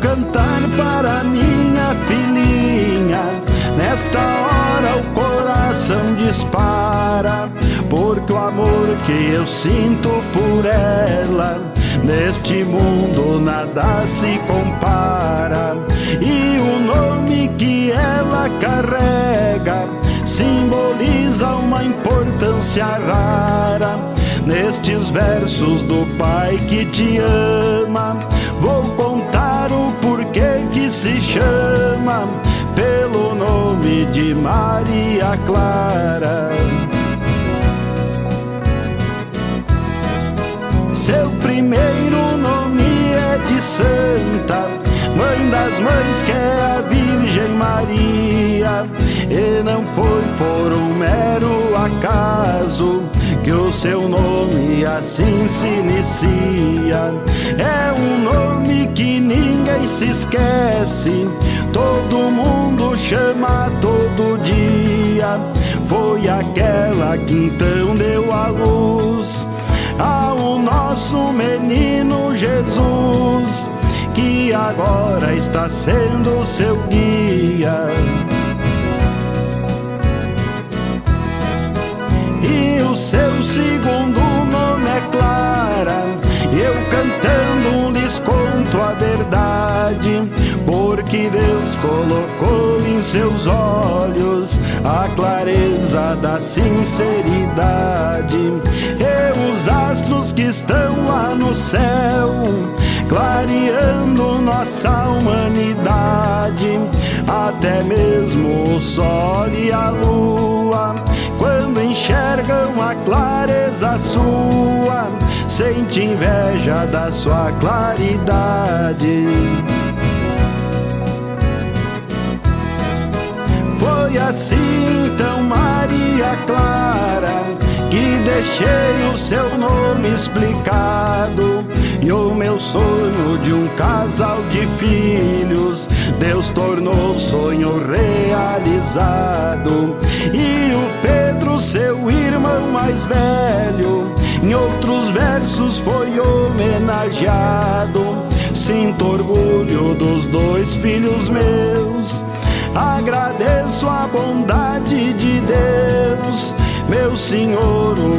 cantar para minha filhinha. Nesta hora o coração dispara, porque o amor que eu sinto por ela neste mundo nada se compara. E o nome que ela carrega simboliza uma importância rara. Nestes versos do Pai que te ama, vou contar o porquê que se chama pelo nome de Maria Clara. Seu primeiro nome é de Santa, Mãe das Mães, que é a Virgem Maria. E não foi por um mero acaso que o seu nome assim se inicia. É um nome que ninguém se esquece, todo mundo chama todo dia. Foi aquela que então deu a luz ao nosso menino Jesus, que agora está sendo seu guia. E o seu segundo nome é Clara, eu cantando lhes conto a verdade, porque Deus colocou em seus olhos a clareza da sinceridade. E os astros que estão lá no céu, clareando nossa humanidade, até mesmo o sol e a lua, quando enxergam a clareza sua, sente inveja da sua claridade. Foi assim então, Maria Clara, que deixei o seu nome explicado, e o meu sonho de um casal de filhos Deus tornou sonho realizado. E o Pedro, seu irmão mais velho, em outros versos foi homenageado. Sinto orgulho dos dois filhos meus, agradeço a bondade de Deus, meu Senhor, o